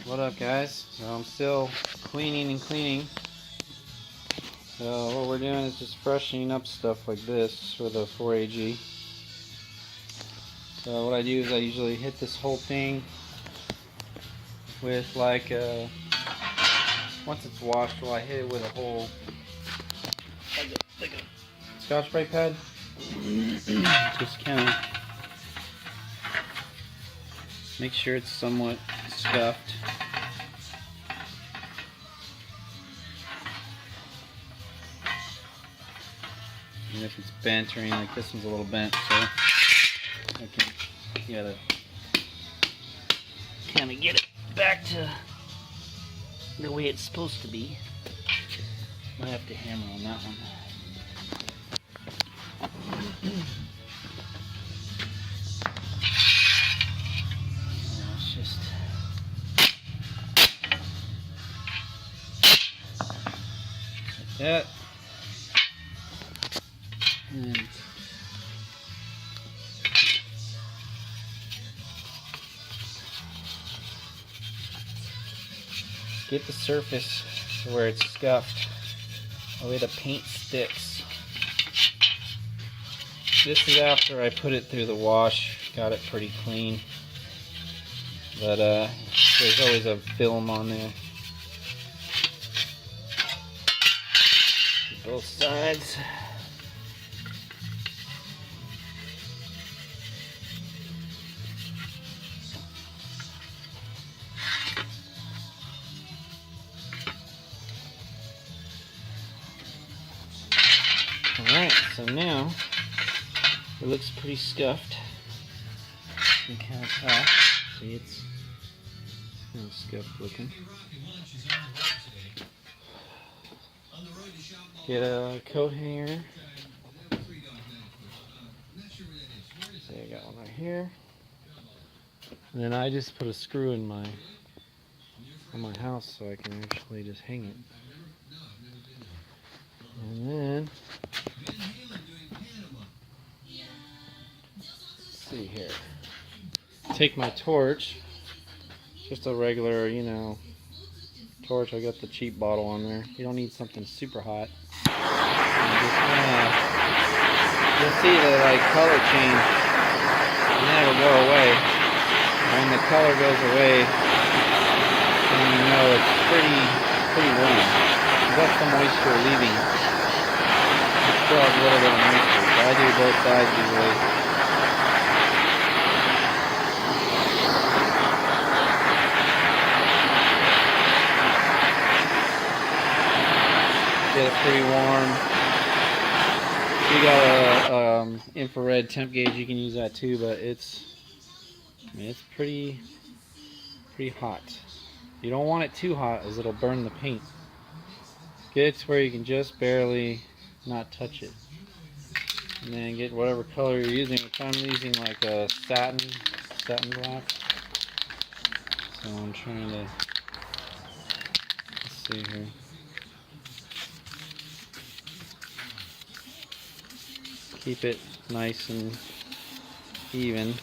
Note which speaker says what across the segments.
Speaker 1: What up, guys? So I'm still cleaning and cleaning. So what we're doing is just freshening up stuff like this for the 4AG. So what I do is I usually hit this whole thing with like once it's washed, well, I hit it with a whole like a Scotch-Brite pad. Just kind of make sure it's somewhat scuffed. And if it's bent or anything, like this one's a little bent, so you gotta kind of get it back to the way it's supposed to be. Might have to hammer on that one. It's just like that. And get the surface to where it's scuffed, the way the paint sticks. This is after I put it through the wash, got it pretty clean, but there's always a film on there. Both sides. Alright, so now it looks pretty scuffed. You can kind of tell. See, it's kind of scuffed looking. Get a coat hanger. See, I got one right here. And then I just put a screw in on my house so I can actually just hang it. And then let's see here. Take my torch, just a regular, torch. I got the cheap bottle on there. You don't need something super hot. And just you'll see the color change, and then it'll go away. When the color goes away, then you know it's pretty warm. You got some moisture leaving. Still has a little bit of moisture, so I do both sides usually. Get it pretty warm. If you got a infrared temp gauge, you can use that too, but it's pretty hot. You don't want it too hot, as it'll burn the paint. Get it to where you can just barely not touch it, and then get whatever color you're using. Which I'm using like a satin black. So I'm trying to, let's see here. Keep it nice and even.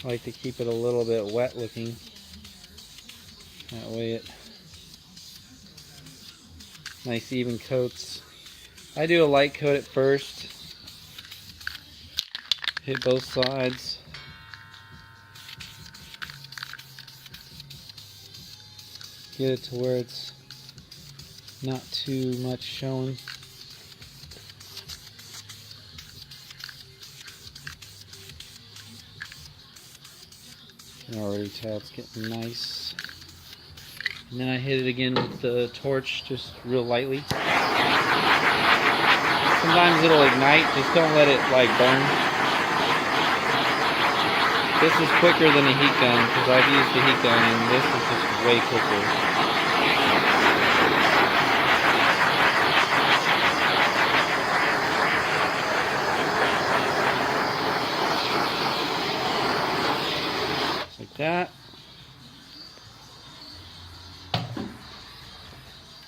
Speaker 1: I like to keep it a little bit wet looking. That way it nice even coats. I do a light coat at first. Hit both sides. Get it to where it's not too much showing. You can already tell it's getting nice. And then I hit it again with the torch, just real lightly. Sometimes it'll ignite, just don't let it burn. This is quicker than a heat gun, because I've used the heat gun and this is just way quicker. Just like that.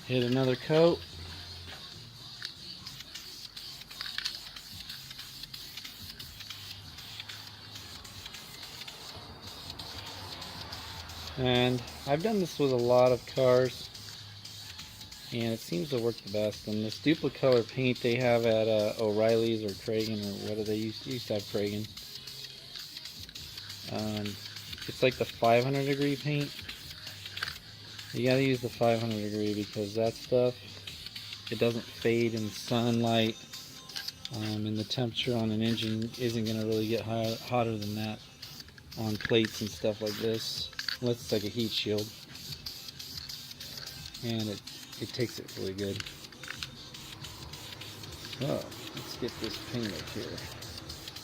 Speaker 1: Hit another coat. And I've done this with a lot of cars, and it seems to work the best. And this Duplicolor paint they have at O'Reilly's or Kragen, or what do they used to have Kragen. It's like the 500 degree paint. You gotta use the 500 degree because that stuff, it doesn't fade in sunlight, and the temperature on an engine isn't gonna really get hotter than that on plates and stuff like this, unless it's like a heat shield. And it takes it really good. So let's get this painted here.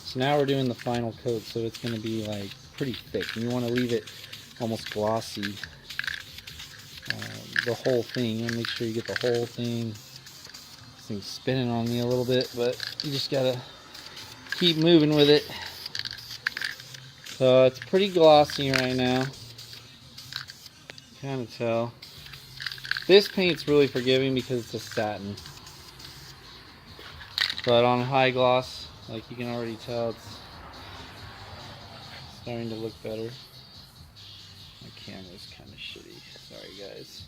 Speaker 1: So now we're doing the final coat, so it's going to be like pretty thick, and you want to leave it almost glossy, the whole thing. You want to make sure you get the whole thing. This thing's spinning on me a little bit, but you just gotta keep moving with it. So it's pretty glossy right now. Kind of tell. This paint's really forgiving because it's a satin. But on high gloss, like you can already tell, it's starting to look better. My camera's kind of shitty. Sorry, guys.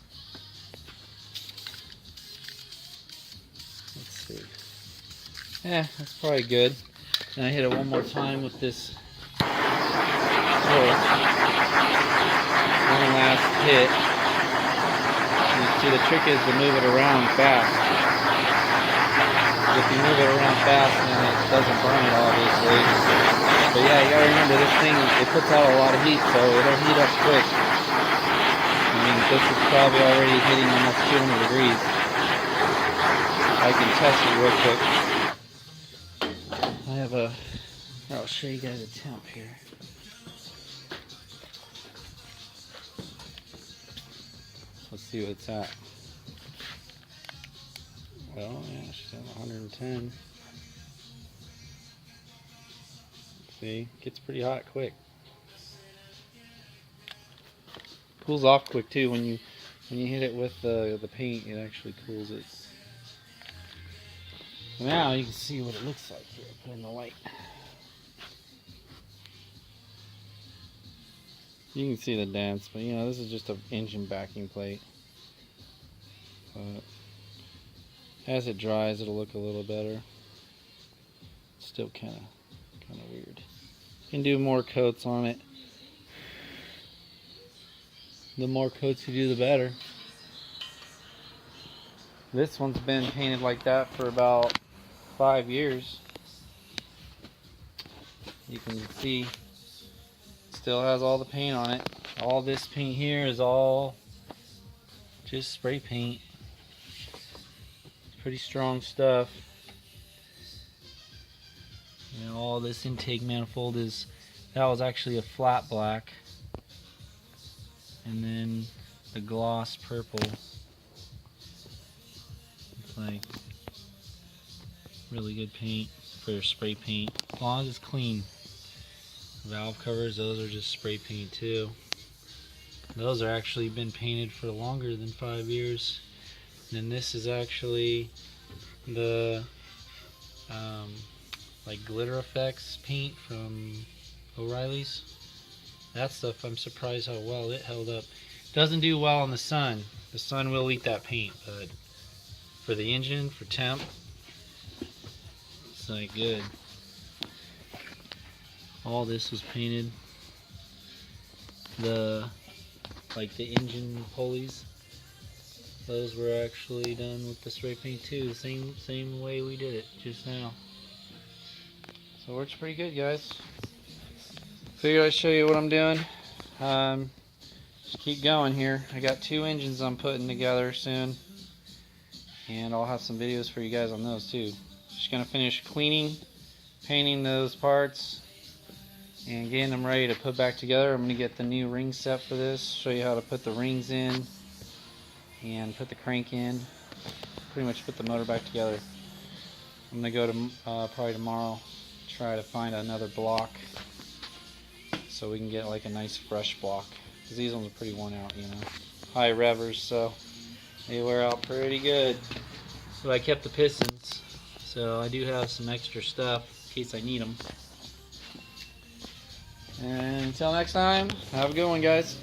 Speaker 1: Let's see. Yeah, that's probably good. And I hit it one more time with this torch. One last hit. You see, the trick is to move it around fast. If you move it around fast, then it doesn't burn it, obviously. But yeah, you gotta remember, this thing, it puts out a lot of heat, so it'll heat up quick. I mean, this is probably already hitting almost 200 degrees. I can test it real quick. I have I'll show you guys a temp here. Let's see what it's at. Well, yeah, she's at 110. See, gets pretty hot quick. Cools off quick too when you hit it with the paint. It actually cools it. Now you can see what it looks like here. Put in the light. You can see the dents, but you know, this is just an engine backing plate. But as it dries, it'll look a little better. Still kind of weird. You can do more coats on it. The more coats you do, the better. This one's been painted like that for about 5 years. You can see it still has all the paint on it. All this paint here is all just spray paint. Pretty strong stuff. You know, all this intake manifold that was actually a flat black, and then the gloss purple. It's like really good paint for spray paint, as long as it's clean. Valve covers, those are just spray paint too. Those are actually been painted for longer than 5 years. And this is actually the like glitter effects paint from O'Reilly's. That stuff, I'm surprised how well it held up. Doesn't do well in the sun. The sun will eat that paint, but for the engine, for temp, it's like good. All this was painted. The engine pulleys, those were actually done with the spray paint too, the same way we did it just now. So it works pretty good, guys. Figured I'd show you what I'm doing. Just keep going here. I got 2 engines I'm putting together soon, and I'll have some videos for you guys on those too. Just gonna finish cleaning, painting those parts, and getting them ready to put back together. I'm gonna get the new ring set for this, show you how to put the rings in and put the crank in, pretty much put the motor back together. I'm gonna go to probably tomorrow, try to find another block so we can get like a nice fresh block, because these ones are pretty worn out, you know, high revers, so they wear out pretty good. But I kept the pistons, so I do have some extra stuff in case I need them. And until next time, have a good one, guys.